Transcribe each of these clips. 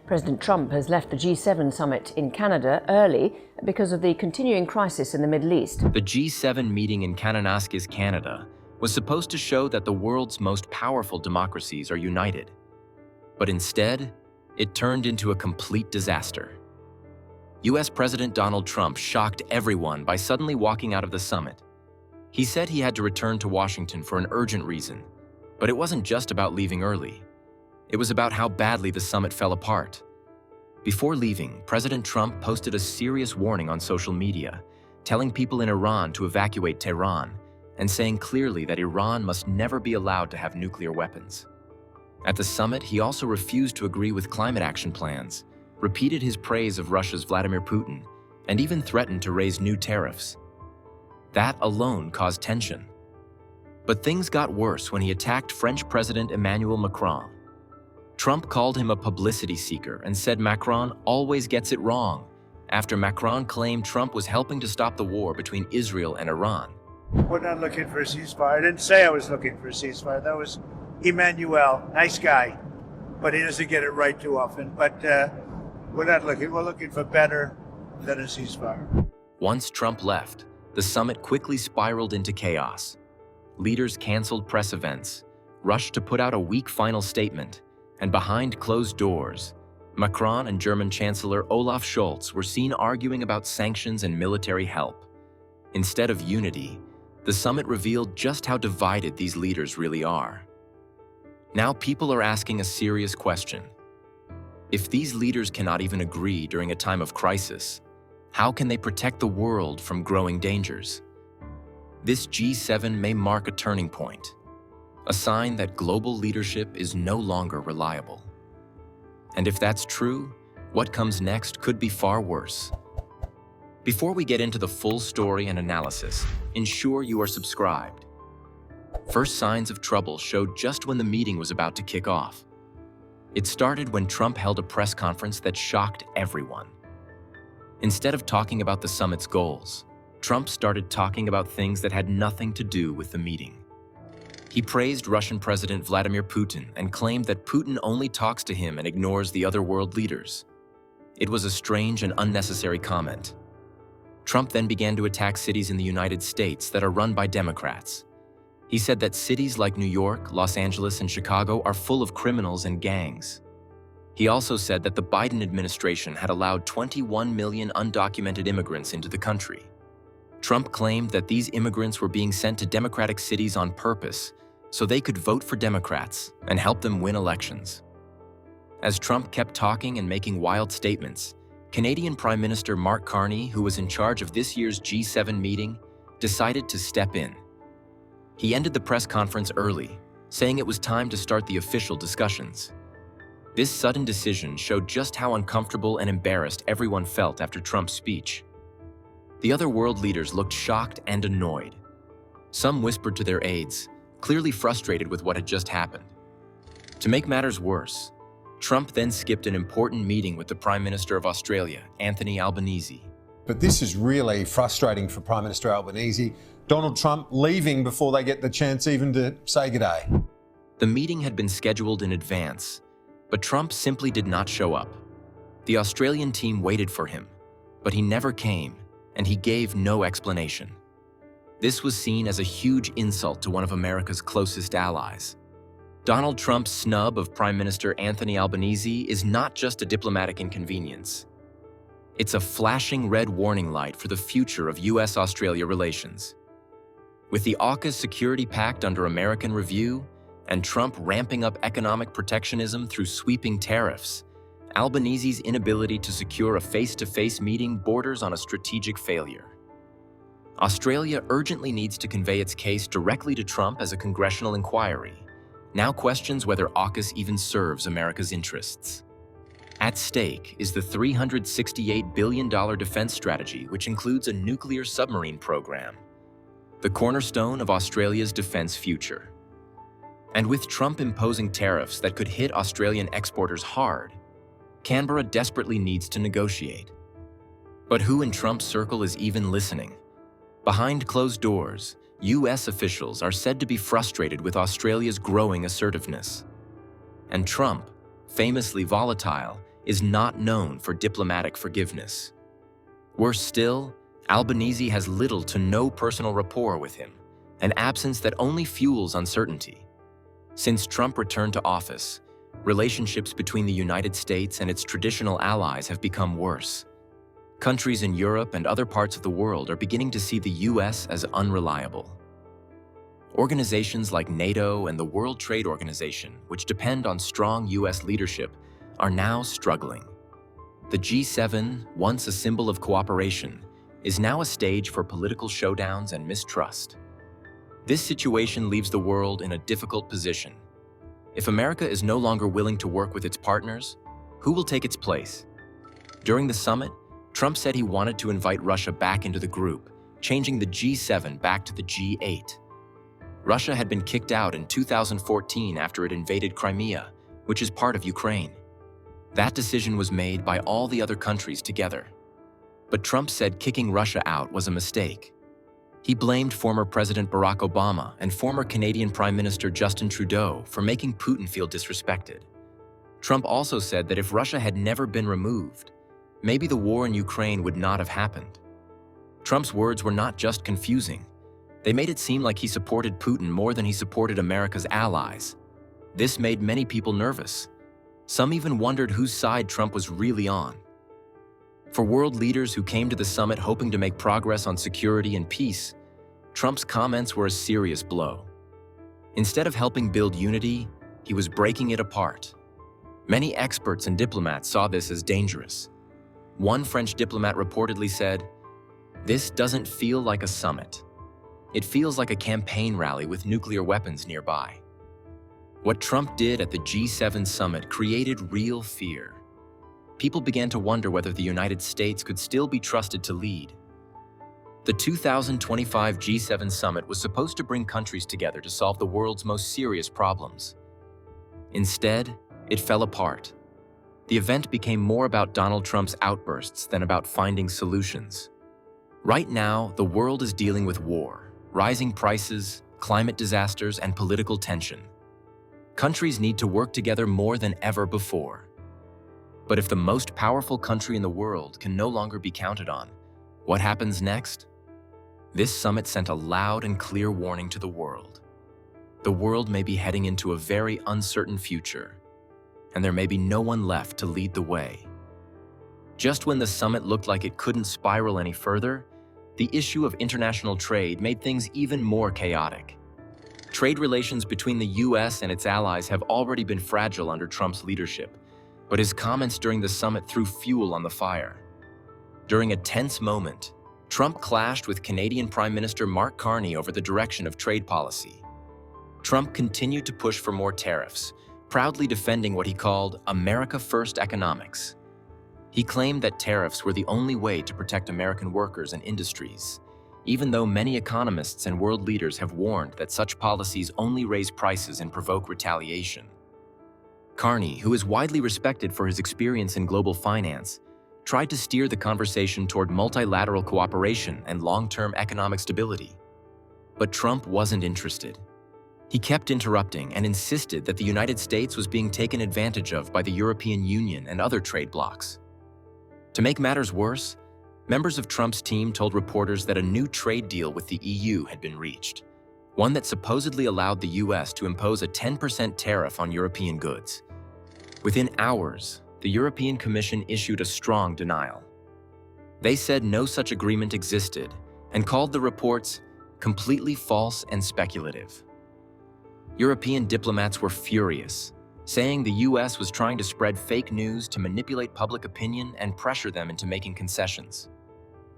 President Trump has left the G7 summit in Canada early because of the continuing crisis in the Middle East. The G7 meeting in Kananaskis, Canada, was supposed to show that the world's most powerful democracies are united. But instead, it turned into a complete disaster. US President Donald Trump shocked everyone by suddenly walking out of the summit. He said he had to return to Washington for an urgent reason, but it wasn't just about leaving early. It was about how badly the summit fell apart. Before leaving, President Trump posted a serious warning on social media, telling people in Iran to evacuate Tehran and saying clearly that Iran must never be allowed to have nuclear weapons. At the summit, he also refused to agree with climate action plans, repeated his praise of Russia's Vladimir Putin, and even threatened to raise new tariffs. That alone caused tension. But things got worse when he attacked French President Emmanuel Macron. Trump called him a publicity seeker and said Macron always gets it wrong, after Macron claimed Trump was helping to stop the war between Israel and Iran. We're not looking for a ceasefire. I didn't say I was looking for a ceasefire. That was Emmanuel, nice guy, but he doesn't get it right too often. But we're not looking. We're looking for better than a ceasefire. Once Trump left, the summit quickly spiraled into chaos. Leaders canceled press events, rushed to put out a weak final statement, and behind closed doors, Macron and German Chancellor Olaf Scholz were seen arguing about sanctions and military help. Instead of unity, the summit revealed just how divided these leaders really are. Now people are asking a serious question. If these leaders cannot even agree during a time of crisis, how can they protect the world from growing dangers? This G7 may mark a turning point, a sign that global leadership is no longer reliable. And if that's true, what comes next could be far worse. Before we get into the full story and analysis, ensure you are subscribed. First signs of trouble showed just when the meeting was about to kick off. It started when Trump held a press conference that shocked everyone. Instead of talking about the summit's goals, Trump started talking about things that had nothing to do with the meeting. He praised Russian President Vladimir Putin and claimed that Putin only talks to him and ignores the other world leaders. It was a strange and unnecessary comment. Trump then began to attack cities in the United States that are run by Democrats. He said that cities like New York, Los Angeles, and Chicago are full of criminals and gangs. He also said that the Biden administration had allowed 21 million undocumented immigrants into the country. Trump claimed that these immigrants were being sent to Democratic cities on purpose so they could vote for Democrats and help them win elections. As Trump kept talking and making wild statements, Canadian Prime Minister Mark Carney, who was in charge of this year's G7 meeting, decided to step in. He ended the press conference early, saying it was time to start the official discussions. This sudden decision showed just how uncomfortable and embarrassed everyone felt after Trump's speech. The other world leaders looked shocked and annoyed. Some whispered to their aides, clearly frustrated with what had just happened. To make matters worse, Trump then skipped an important meeting with the Prime Minister of Australia, Anthony Albanese. But this is really frustrating for Prime Minister Albanese. Donald Trump leaving before they get the chance even to say g'day. The meeting had been scheduled in advance, but Trump simply did not show up. The Australian team waited for him, but he never came, and he gave no explanation. This was seen as a huge insult to one of America's closest allies. Donald Trump's snub of Prime Minister Anthony Albanese is not just a diplomatic inconvenience. It's a flashing red warning light for the future of US-Australia relations. With the AUKUS security pact under American review and Trump ramping up economic protectionism through sweeping tariffs, Albanese's inability to secure a face-to-face meeting borders on a strategic failure. Australia urgently needs to convey its case directly to Trump as a congressional inquiry, now questions whether AUKUS even serves America's interests. At stake is the $368 billion defense strategy, which includes a nuclear submarine program, the cornerstone of Australia's defense future. And with Trump imposing tariffs that could hit Australian exporters hard, Canberra desperately needs to negotiate. But who in Trump's circle is even listening? Behind closed doors, US officials are said to be frustrated with Australia's growing assertiveness. And Trump, famously volatile, is not known for diplomatic forgiveness. Worse still, Albanese has little to no personal rapport with him, an absence that only fuels uncertainty. Since Trump returned to office, relationships between the United States and its traditional allies have become worse. Countries in Europe and other parts of the world are beginning to see the US as unreliable. Organizations like NATO and the World Trade Organization, which depend on strong US leadership, are now struggling. The G7, once a symbol of cooperation, is now a stage for political showdowns and mistrust. This situation leaves the world in a difficult position. If America is no longer willing to work with its partners, who will take its place? During the summit, Trump said he wanted to invite Russia back into the group, changing the G7 back to the G8. Russia had been kicked out in 2014 after it invaded Crimea, which is part of Ukraine. That decision was made by all the other countries together. But Trump said kicking Russia out was a mistake. He blamed former President Barack Obama and former Canadian Prime Minister Justin Trudeau for making Putin feel disrespected. Trump also said that if Russia had never been removed, maybe the war in Ukraine would not have happened. Trump's words were not just confusing. They made it seem like he supported Putin more than he supported America's allies. This made many people nervous. Some even wondered whose side Trump was really on. For world leaders who came to the summit hoping to make progress on security and peace, Trump's comments were a serious blow. Instead of helping build unity, he was breaking it apart. Many experts and diplomats saw this as dangerous. One French diplomat reportedly said, "This doesn't feel like a summit. It feels like a campaign rally with nuclear weapons nearby." What Trump did at the G7 summit created real fear. People began to wonder whether the United States could still be trusted to lead. The 2025 G7 summit was supposed to bring countries together to solve the world's most serious problems. Instead, it fell apart. The event became more about Donald Trump's outbursts than about finding solutions. Right now, the world is dealing with war, rising prices, climate disasters, and political tension. Countries need to work together more than ever before. But if the most powerful country in the world can no longer be counted on, what happens next? This summit sent a loud and clear warning to the world. The world may be heading into a very uncertain future, and there may be no one left to lead the way. Just when the summit looked like it couldn't spiral any further, the issue of international trade made things even more chaotic. Trade relations between the US and its allies have already been fragile under Trump's leadership, but his comments during the summit threw fuel on the fire. During a tense moment, Trump clashed with Canadian Prime Minister Mark Carney over the direction of trade policy. Trump continued to push for more tariffs, proudly defending what he called America First economics. He claimed that tariffs were the only way to protect American workers and industries, even though many economists and world leaders have warned that such policies only raise prices and provoke retaliation. Carney, who is widely respected for his experience in global finance, tried to steer the conversation toward multilateral cooperation and long-term economic stability. But Trump wasn't interested. He kept interrupting and insisted that the United States was being taken advantage of by the European Union and other trade blocs. To make matters worse, members of Trump's team told reporters that a new trade deal with the EU had been reached, one that supposedly allowed the US to impose a 10% tariff on European goods. Within hours, the European Commission issued a strong denial. They said no such agreement existed and called the reports completely false and speculative. European diplomats were furious, saying the US was trying to spread fake news to manipulate public opinion and pressure them into making concessions.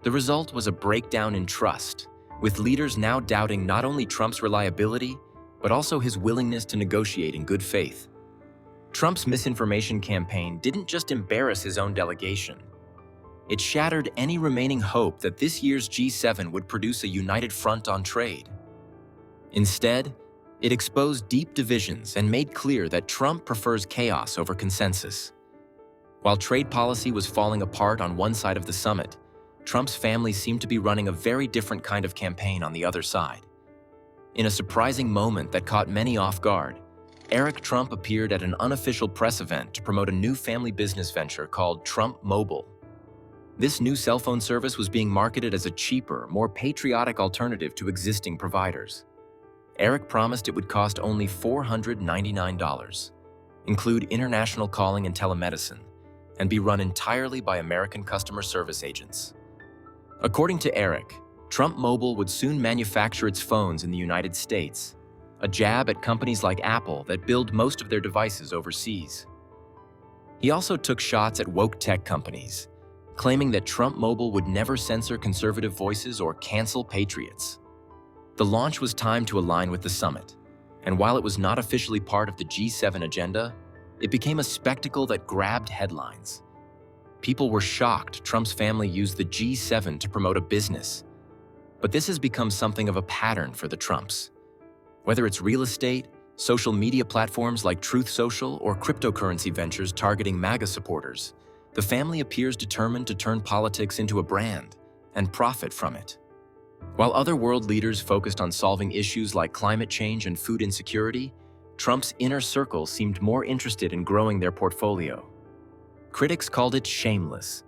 The result was a breakdown in trust, with leaders now doubting not only Trump's reliability, but also his willingness to negotiate in good faith. Trump's misinformation campaign didn't just embarrass his own delegation. It shattered any remaining hope that this year's G7 would produce a united front on trade. Instead, it exposed deep divisions and made clear that Trump prefers chaos over consensus. While trade policy was falling apart on one side of the summit, Trump's family seemed to be running a very different kind of campaign on the other side. In a surprising moment that caught many off guard, Eric Trump appeared at an unofficial press event to promote a new family business venture called Trump Mobile. This new cell phone service was being marketed as a cheaper, more patriotic alternative to existing providers. Eric promised it would cost only $499, include international calling and telemedicine, and be run entirely by American customer service agents. According to Eric, Trump Mobile would soon manufacture its phones in the United States, a jab at companies like Apple that build most of their devices overseas. He also took shots at woke tech companies, claiming that Trump Mobile would never censor conservative voices or cancel patriots. The launch was timed to align with the summit, and while it was not officially part of the G7 agenda, it became a spectacle that grabbed headlines. People were shocked Trump's family used the G7 to promote a business. But this has become something of a pattern for the Trumps. Whether it's real estate, social media platforms like Truth Social, or cryptocurrency ventures targeting MAGA supporters, the family appears determined to turn politics into a brand and profit from it. While other world leaders focused on solving issues like climate change and food insecurity, Trump's inner circle seemed more interested in growing their portfolio. Critics called it shameless.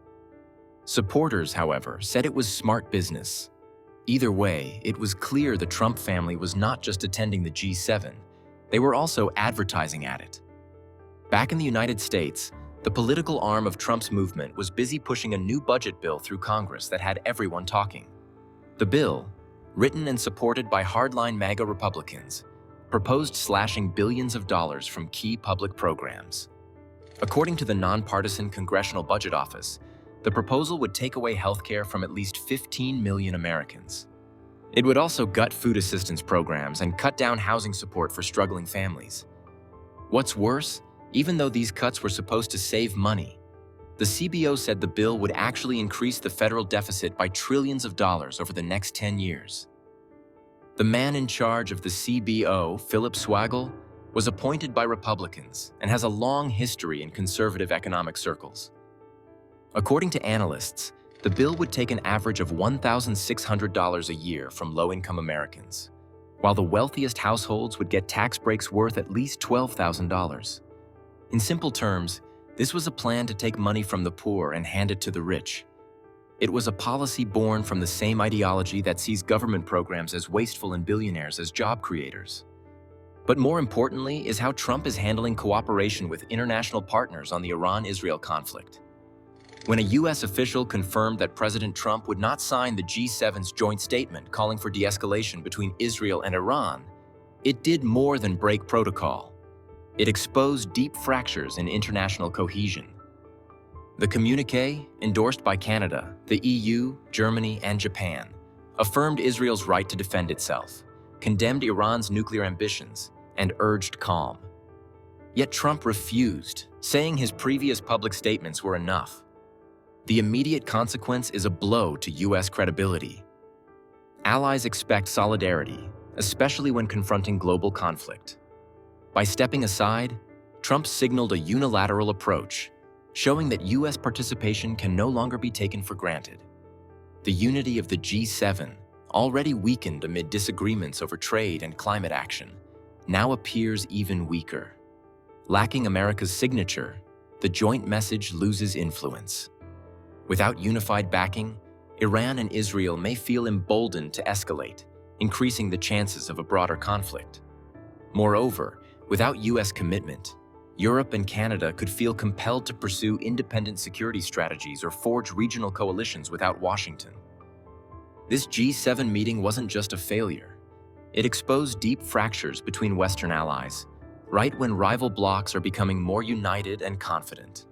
Supporters, however, said it was smart business. Either way, it was clear the Trump family was not just attending the G7, they were also advertising at it. Back in the United States, the political arm of Trump's movement was busy pushing a new budget bill through Congress that had everyone talking. The bill, written and supported by hardline MAGA Republicans, proposed slashing billions of dollars from key public programs. According to the nonpartisan Congressional Budget Office, the proposal would take away health care from at least 15 million Americans. It would also gut food assistance programs and cut down housing support for struggling families. What's worse, even though these cuts were supposed to save money, the CBO said the bill would actually increase the federal deficit by trillions of dollars over the next 10 years. The man in charge of the CBO, Philip Swagel, was appointed by Republicans and has a long history in conservative economic circles. According to analysts, the bill would take an average of $1,600 a year from low-income Americans, while the wealthiest households would get tax breaks worth at least $12,000. In simple terms, this was a plan to take money from the poor and hand it to the rich. It was a policy born from the same ideology that sees government programs as wasteful and billionaires as job creators. But more importantly is how Trump is handling cooperation with international partners on the Iran-Israel conflict. When a U.S. official confirmed that President Trump would not sign the G7's joint statement calling for de-escalation between Israel and Iran, it did more than break protocol. It exposed deep fractures in international cohesion. The communiqué, endorsed by Canada, the EU, Germany, and Japan, affirmed Israel's right to defend itself, condemned Iran's nuclear ambitions, and urged calm. Yet Trump refused, saying his previous public statements were enough. The immediate consequence is a blow to U.S. credibility. Allies expect solidarity, especially when confronting global conflict. By stepping aside, Trump signaled a unilateral approach, showing that U.S. participation can no longer be taken for granted. The unity of the G7, already weakened amid disagreements over trade and climate action, now appears even weaker. Lacking America's signature, the joint message loses influence. Without unified backing, Iran and Israel may feel emboldened to escalate, increasing the chances of a broader conflict. Moreover, without U.S. commitment, Europe and Canada could feel compelled to pursue independent security strategies or forge regional coalitions without Washington. This G7 meeting wasn't just a failure. It exposed deep fractures between Western allies, right when rival blocs are becoming more united and confident.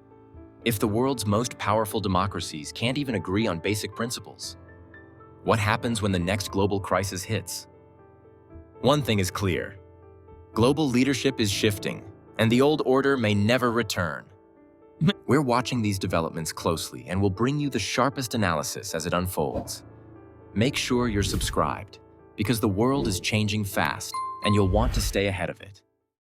If the world's most powerful democracies can't even agree on basic principles, what happens when the next global crisis hits? One thing is clear. Global leadership is shifting, and the old order may never return. We're watching these developments closely and will bring you the sharpest analysis as it unfolds. Make sure you're subscribed, because the world is changing fast, and you'll want to stay ahead of it.